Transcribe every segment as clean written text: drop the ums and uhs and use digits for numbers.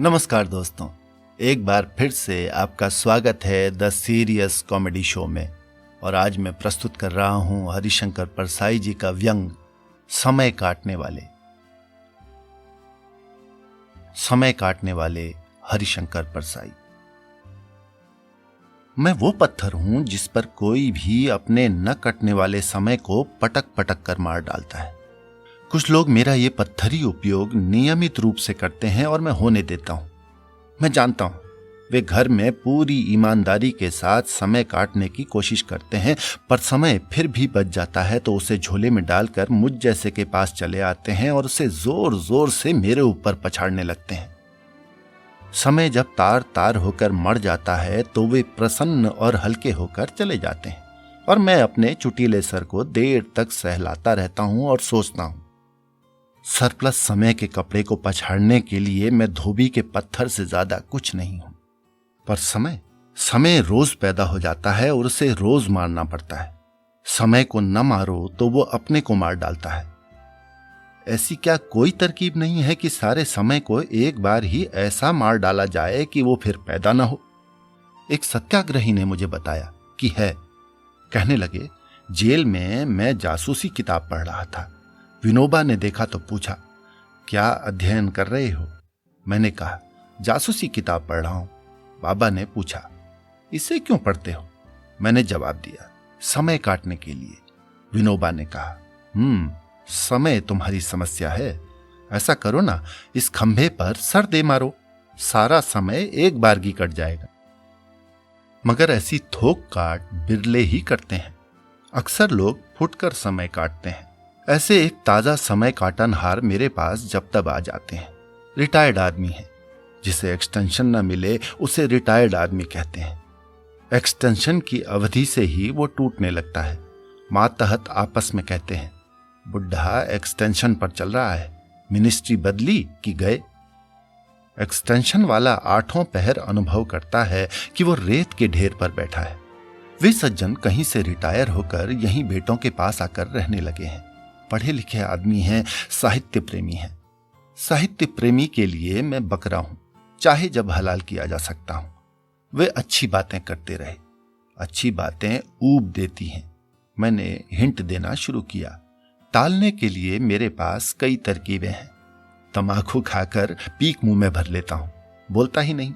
नमस्कार दोस्तों, एक बार फिर से आपका स्वागत है द सीरियस कॉमेडी शो में। और आज मैं प्रस्तुत कर रहा हूं हरिशंकर परसाई जी का व्यंग समय काटने वाले हरिशंकर परसाई। मैं वो पत्थर हूं जिस पर कोई भी अपने न कटने वाले समय को पटक पटक कर मार डालता है। कुछ लोग मेरा ये पत्थरी उपयोग नियमित रूप से करते हैं और मैं होने देता हूं। मैं जानता हूं वे घर में पूरी ईमानदारी के साथ समय काटने की कोशिश करते हैं, पर समय फिर भी बच जाता है तो उसे झोले में डालकर मुझ जैसे के पास चले आते हैं और उसे जोर जोर से मेरे ऊपर पछाड़ने लगते हैं। समय जब तार तार होकर मर जाता है तो वे प्रसन्न और हल्के होकर चले जाते हैं और मैं अपने चुटीले सर को देर तक सहलाता रहता हूं और सोचता हूं, सरप्लस समय के कपड़े को पछाड़ने के लिए मैं धोबी के पत्थर से ज्यादा कुछ नहीं हूं। पर समय रोज पैदा हो जाता है और उसे रोज मारना पड़ता है। समय को न मारो तो वो अपने को मार डालता है। ऐसी क्या कोई तरकीब नहीं है कि सारे समय को एक बार ही ऐसा मार डाला जाए कि वो फिर पैदा ना हो? एक सत्याग्रही ने मुझे बताया कि है। कहने लगे, जेल में मैं जासूसी किताब पढ़ रहा था। विनोबा ने देखा तो पूछा, क्या अध्ययन कर रहे हो? मैंने कहा, जासूसी किताब पढ़ रहा हूं। बाबा ने पूछा, इसे क्यों पढ़ते हो? मैंने जवाब दिया, समय काटने के लिए। विनोबा ने कहा, समय तुम्हारी समस्या है। ऐसा करो ना, इस खंभे पर सर दे मारो, सारा समय एक बारगी कट जाएगा। मगर ऐसी थोक काट बिरले ही करते हैं। अक्सर लोग फुटकर समय काटते हैं। ऐसे एक ताजा समय काटनहार मेरे पास जब तब आ जाते हैं। रिटायर्ड आदमी है, जिसे एक्सटेंशन न मिले उसे रिटायर्ड आदमी कहते हैं। एक्सटेंशन की अवधि से ही वो टूटने लगता है। मातहत आपस में कहते हैं, बुढ़ा एक्सटेंशन पर चल रहा है, मिनिस्ट्री बदली कि गए। एक्सटेंशन वाला आठों पहर अनुभव करता है कि वो रेत के ढेर पर बैठा है। वे सज्जन कहीं से रिटायर होकर यहीं बेटों के पास आकर रहने लगे हैं। पढ़े लिखे आदमी हैं, साहित्य प्रेमी हैं। साहित्य प्रेमी के लिए मैं बकरा हूं, चाहे जब हलाल किया जा सकता हूं। वे अच्छी बातें करते रहे। अच्छी बातें ऊब देती हैं। मैंने हिंट देना शुरू किया। टालने के लिए मेरे पास कई तरकीबें हैं। तमाकू खाकर पीक मुंह में भर लेता हूं, बोलता ही नहीं।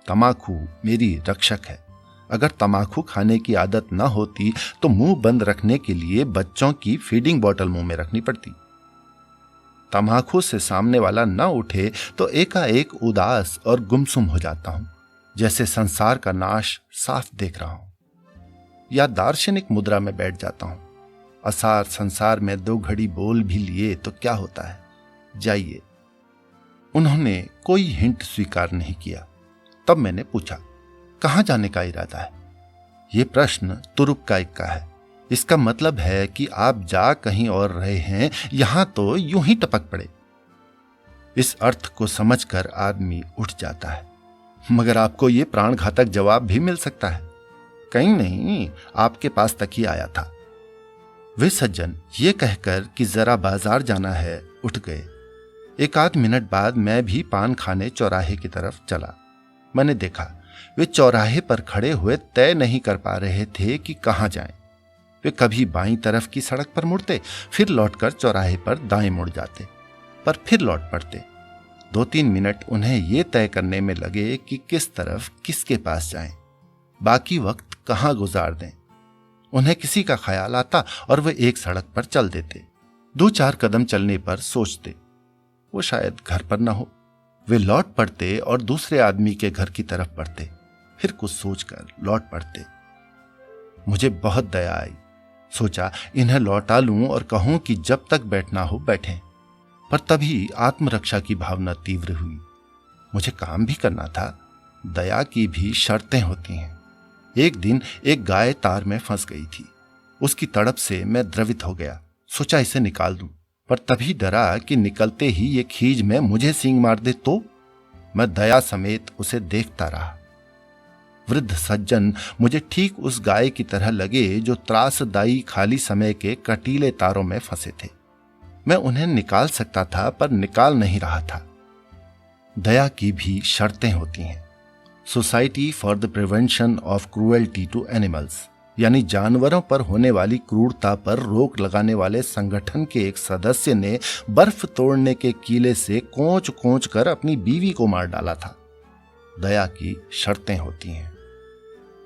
तमाकू मेरी रक्षक है। अगर तमाकू खाने की आदत न होती तो मुंह बंद रखने के लिए बच्चों की फीडिंग बोतल मुंह में रखनी पड़ती। तमाकू से सामने वाला न उठे तो एकाएक उदास और गुमसुम हो जाता हूं, जैसे संसार का नाश साफ देख रहा हूं। या दार्शनिक मुद्रा में बैठ जाता हूं। असार संसार में 2 घड़ी बोल भी लिए तो क्या होता है, जाइए। उन्होंने कोई हिंट स्वीकार नहीं किया। तब मैंने पूछा, कहां जाने का इरादा है? यह प्रश्न तुरुप का इक्का है। इसका मतलब है कि आप जा कहीं और रहे हैं, यहां तो यूं ही टपक पड़े। इस अर्थ को समझकर आदमी उठ जाता है। मगर आपको यह प्राणघातक जवाब भी मिल सकता है। कहीं नहीं, आपके पास तक ही आया था। वे सज्जन ये कहकर कि जरा बाजार जाना है उठ गए। 1 मिनट बाद मैं भी पान खाने चौराहे की तरफ चला। मैंने देखा वे चौराहे पर खड़े हुए तय नहीं कर पा रहे थे कि कहां जाएं। वे कभी बाईं तरफ की सड़क पर मुड़ते, फिर लौटकर चौराहे पर दाएं मुड़ जाते, पर फिर लौट पड़ते। 2-3 मिनट उन्हें यह तय करने में लगे कि किस तरफ किसके पास जाएं, बाकी वक्त कहां गुजार दें। उन्हें किसी का ख्याल आता और वे एक सड़क पर चल देते। 2-4 कदम चलने पर सोचते, वो शायद घर पर न हो। वे लौट पड़ते और दूसरे आदमी के घर की तरफ बढ़ते, फिर कुछ सोचकर लौट पड़ते। मुझे बहुत दया आई। सोचा इन्हें लौटा लूं और कहूं कि जब तक बैठना हो बैठें। पर तभी आत्मरक्षा की भावना तीव्र हुई। मुझे काम भी करना था। दया की भी शर्तें होती हैं। एक दिन एक गाय तार में फंस गई थी। उसकी तड़प से मैं द्रवित हो गया। सोचा इसे निकाल दूं, पर तभी डरा कि निकलते ही ये खींच में मुझे सींग मार दे तो। मैं दया समेत उसे देखता रहा। वृद्ध सज्जन मुझे ठीक उस गाय की तरह लगे जो त्रासदायी खाली समय के कटीले तारों में फंसे थे। मैं उन्हें निकाल सकता था पर निकाल नहीं रहा था। दया की भी शर्तें होती हैं। Society for the prevention of cruelty to animals, यानी जानवरों पर होने वाली क्रूरता पर रोक लगाने वाले संगठन के एक सदस्य ने बर्फ तोड़ने के कीले से कोंच कोंच कर अपनी बीवी को मार डाला था। दया की शर्तें होती हैं।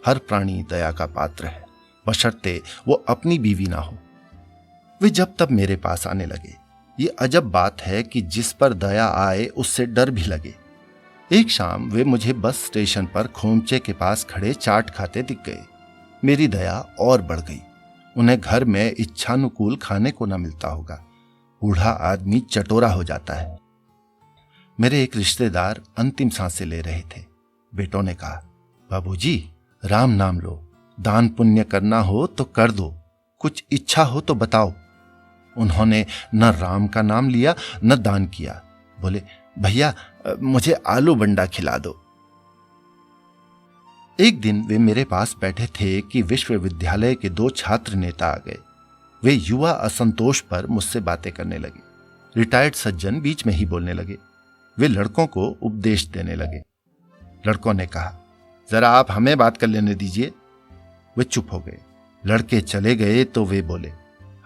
हर प्राणी दया का पात्र है, बशर्ते वो अपनी बीवी ना हो। वे जब तब मेरे पास आने लगे। ये अजब बात है कि जिस पर दया आए उससे डर भी लगे। एक शाम वे मुझे बस स्टेशन पर खोमचे के पास खड़े चाट खाते दिख गए। मेरी दया और बढ़ गई। उन्हें घर में इच्छानुकूल खाने को न मिलता होगा। बूढ़ा आदमी चटोरा हो जाता है। मेरे एक रिश्तेदार अंतिम सांसें ले रहे थे। बेटों ने कहा, बाबूजी, राम नाम लो, दान पुण्य करना हो तो कर दो, कुछ इच्छा हो तो बताओ। उन्होंने न राम का नाम लिया न दान किया। बोले, भैया मुझे आलू बंडा खिला दो। एक दिन वे मेरे पास बैठे थे कि विश्वविद्यालय के 2 छात्र नेता आ गए। वे युवा असंतोष पर मुझसे बातें करने लगे। रिटायर्ड सज्जन बीच में ही बोलने लगे। वे लड़कों को उपदेश देने लगे। लड़कों ने कहा, जरा आप हमें बात कर लेने दीजिए। वे चुप हो गए। लड़के चले गए तो वे बोले,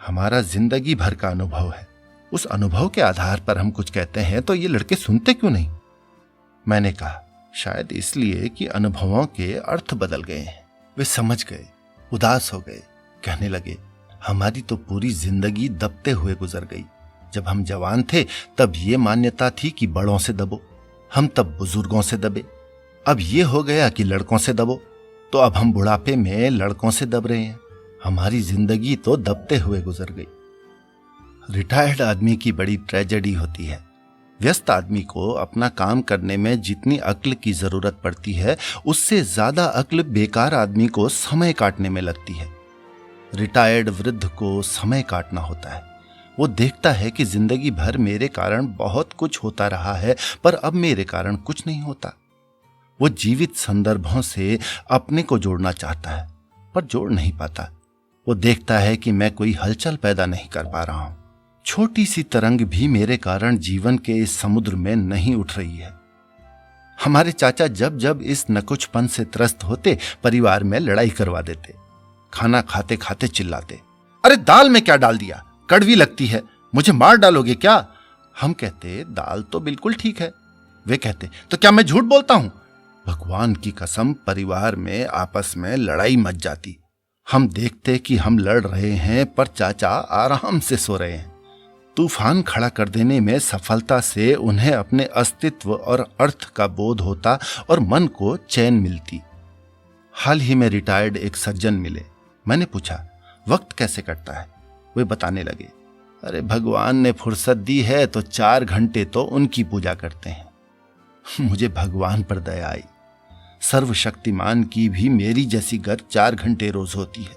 हमारा जिंदगी भर का अनुभव है, उस अनुभव के आधार पर हम कुछ कहते हैं तो ये लड़के सुनते क्यों नहीं? मैंने कहा, शायद इसलिए कि अनुभवों के अर्थ बदल गए हैं। वे समझ गए, उदास हो गए। कहने लगे, हमारी तो पूरी जिंदगी दबते हुए गुजर गई। जब हम जवान थे तब ये मान्यता थी कि बड़ों से दबो, हम तब बुजुर्गों से दबे। अब ये हो गया कि लड़कों से दबो, तो अब हम बुढ़ापे में लड़कों से दब रहे हैं। हमारी जिंदगी तो दबते हुए गुजर गई। रिटायर्ड आदमी की बड़ी ट्रेजेडी होती है। व्यस्त आदमी को अपना काम करने में जितनी अक्ल की जरूरत पड़ती है, उससे ज्यादा अक्ल बेकार आदमी को समय काटने में लगती है। रिटायर्ड वृद्ध को समय काटना होता है। वो देखता है कि जिंदगी भर मेरे कारण बहुत कुछ होता रहा है, पर अब मेरे कारण कुछ नहीं होता। वो जीवित संदर्भों से अपने को जोड़ना चाहता है, पर जोड़ नहीं पाता। वो देखता है कि मैं कोई हलचल पैदा नहीं कर पा रहा हूं। छोटी सी तरंग भी मेरे कारण जीवन के इस समुद्र में नहीं उठ रही है। हमारे चाचा जब जब इस नकुचपन से त्रस्त होते, परिवार में लड़ाई करवा देते। खाना खाते खाते चिल्लाते, अरे दाल में क्या डाल दिया, कड़वी लगती है, मुझे मार डालोगे क्या? हम कहते, दाल तो बिल्कुल ठीक है। वे कहते, तो क्या मैं झूठ बोलता हूं? भगवान की कसम, परिवार में आपस में लड़ाई मच जाती। हम देखते कि हम लड़ रहे हैं, पर चाचा आराम से सो रहे हैं। तूफान खड़ा कर देने में सफलता से उन्हें अपने अस्तित्व और अर्थ का बोध होता और मन को चैन मिलती। हाल ही में रिटायर्ड एक सज्जन मिले। मैंने पूछा, वक्त कैसे कटता है? वे बताने लगे, अरे भगवान ने फुर्सत दी है तो 4 घंटे तो उनकी पूजा करते हैं। मुझे भगवान पर दया आई। सर्वशक्तिमान की भी मेरी जैसी गत 4 घंटे रोज होती है।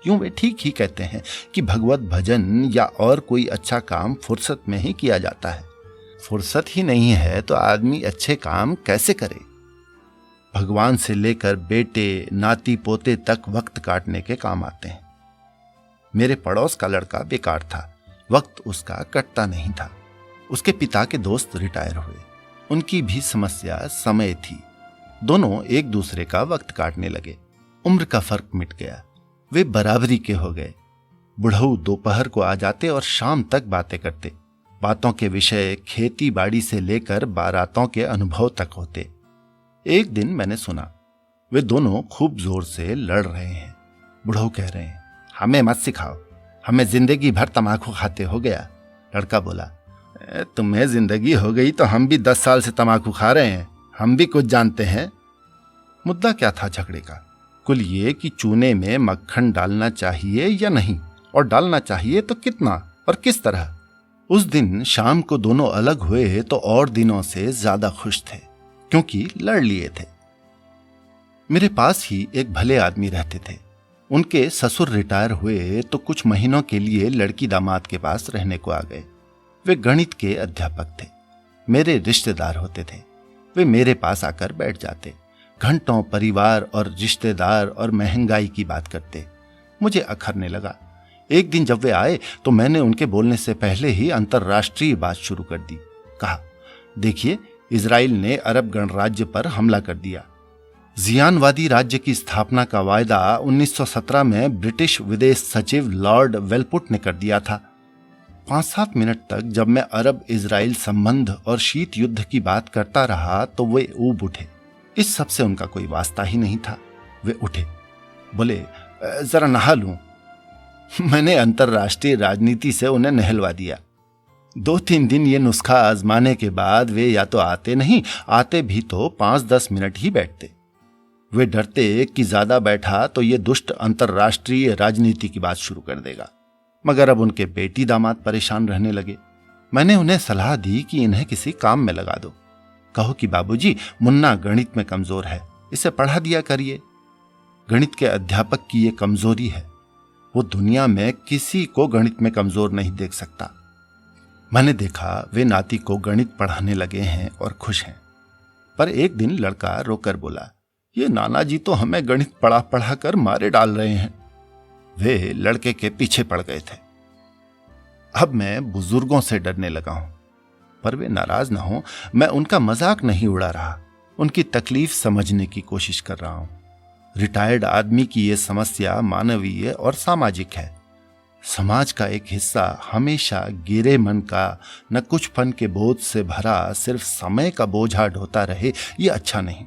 यूं वे ठीक ही कहते हैं कि भगवत भजन या और कोई अच्छा काम फुर्सत में ही किया जाता है। फुर्सत ही नहीं है तो आदमी अच्छे काम कैसे करे? भगवान से लेकर बेटे नाती पोते तक वक्त काटने के काम आते हैं। मेरे पड़ोस का लड़का बेकार था, वक्त उसका कटता नहीं था। उसके पिता के दोस्त रिटायर हुए। उनकी भी समस्या समय थी। दोनों एक दूसरे का वक्त काटने लगे। उम्र का फर्क मिट गया। वे बराबरी के हो गए। बुढ़ऊ दोपहर को आ जाते और शाम तक बातें करते। बातों के विषय खेती बाड़ी से लेकर बारातों के अनुभव तक होते। एक दिन मैंने सुना, वे दोनों खूब जोर से लड़ रहे हैं। बुढ़ऊ कह रहे हैं, हमें मत सिखाओ, हमें जिंदगी भर तमाकू खाते हो गया। लड़का बोला, तुम्हें जिंदगी हो गई तो हम भी 10 साल से तमाकू खा रहे हैं, हम भी कुछ जानते हैं। मुद्दा क्या था झगड़े का? कुल ये कि चूने में मक्खन डालना चाहिए या नहीं, और डालना चाहिए तो कितना और किस तरह। उस दिन शाम को दोनों अलग हुए तो और दिनों से ज्यादा खुश थे, क्योंकि लड़ लिए थे। मेरे पास ही एक भले आदमी रहते थे। उनके ससुर रिटायर हुए तो कुछ महीनों के लिए लड़की दामाद के पास रहने को आ गए। वे गणित के अध्यापक थे, मेरे रिश्तेदार होते थे। वे मेरे पास आकर बैठ जाते, घंटों परिवार और रिश्तेदार और महंगाई की बात करते। मुझे अखरने लगा। एक दिन जब वे आए तो मैंने उनके बोलने से पहले ही अंतर्राष्ट्रीय बात शुरू कर दी। कहा, देखिए, इजराइल ने अरब गणराज्य पर हमला कर दिया। जियानवादी राज्य की स्थापना का वायदा 1917 में ब्रिटिश विदेश सचिव लॉर्ड वेलपुट ने कर दिया था। 5-7 मिनट तक जब मैं अरब इजराइल संबंध और शीत युद्ध की बात करता रहा तो वे ऊब उठे। इस सब से उनका कोई वास्ता ही नहीं था। वे उठे, बोले, जरा नहा लूं। मैंने अंतर्राष्ट्रीय राजनीति से उन्हें नहलवा दिया। 2-3 दिन ये नुस्खा आजमाने के बाद वे या तो आते नहीं, आते भी तो 5-10 मिनट ही बैठते। वे डरते कि ज्यादा बैठा तो ये दुष्ट अंतर्राष्ट्रीय राजनीति की बात शुरू कर देगा। मगर अब उनके बेटी दामाद परेशान रहने लगे। मैंने उन्हें सलाह दी कि इन्हें किसी काम में लगा दो। कहो कि बाबूजी, मुन्ना गणित में कमजोर है, इसे पढ़ा दिया करिए। गणित के अध्यापक की ये कमजोरी है, वो दुनिया में किसी को गणित में कमजोर नहीं देख सकता। मैंने देखा वे नाती को गणित पढ़ाने लगे हैं और खुश हैं। पर एक दिन लड़का रोकर बोला, ये नाना जी तो हमें गणित पढ़ा पढ़ा कर मारे डाल रहे हैं। वे लड़के के पीछे पड़ गए थे। अब मैं बुजुर्गों से डरने लगा हूं, पर वे नाराज ना हो, मैं उनका मजाक नहीं उड़ा रहा, उनकी तकलीफ समझने की कोशिश कर रहा हूं। रिटायर्ड आदमी की यह समस्या मानवीय और सामाजिक है। समाज का एक हिस्सा हमेशा गिरे मन का, न कुछ फन के बोझ से भरा सिर्फ समय का बोझा ढोता रहे, ये अच्छा नहीं।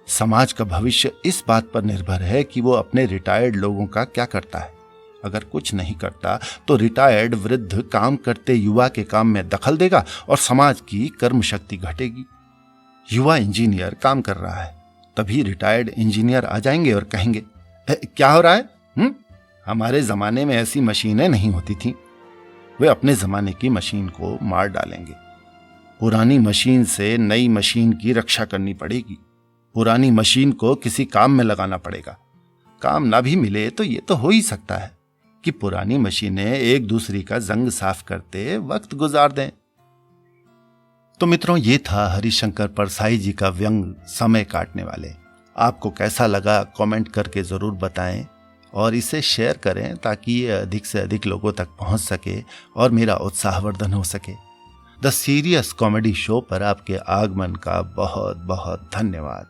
समाज का भविष्य इस बात पर निर्भर है कि वो अपने रिटायर्ड लोगों का क्या करता है। अगर कुछ नहीं करता तो रिटायर्ड वृद्ध काम करते युवा के काम में दखल देगा और समाज की कर्म शक्ति घटेगी। युवा इंजीनियर काम कर रहा है, तभी रिटायर्ड इंजीनियर आ जाएंगे और कहेंगे, क्या हो रहा है? हमारे जमाने में ऐसी मशीनें नहीं होती थी। वे अपने जमाने की मशीन को मार डालेंगे। पुरानी मशीन से नई मशीन की रक्षा करनी पड़ेगी। पुरानी मशीन को किसी काम में लगाना पड़ेगा। काम ना भी मिले तो ये तो हो ही सकता है कि पुरानी मशीनें एक दूसरी का जंग साफ करते वक्त गुजार दें। तो मित्रों, ये था हरिशंकर परसाई जी का व्यंग समय काटने वाले। आपको कैसा लगा कमेंट करके जरूर बताएं और इसे शेयर करें ताकि ये अधिक से अधिक लोगों तक पहुंच सके और मेरा उत्साहवर्धन हो सके। द सीरियस कॉमेडी शो पर आपके आगमन का बहुत बहुत धन्यवाद।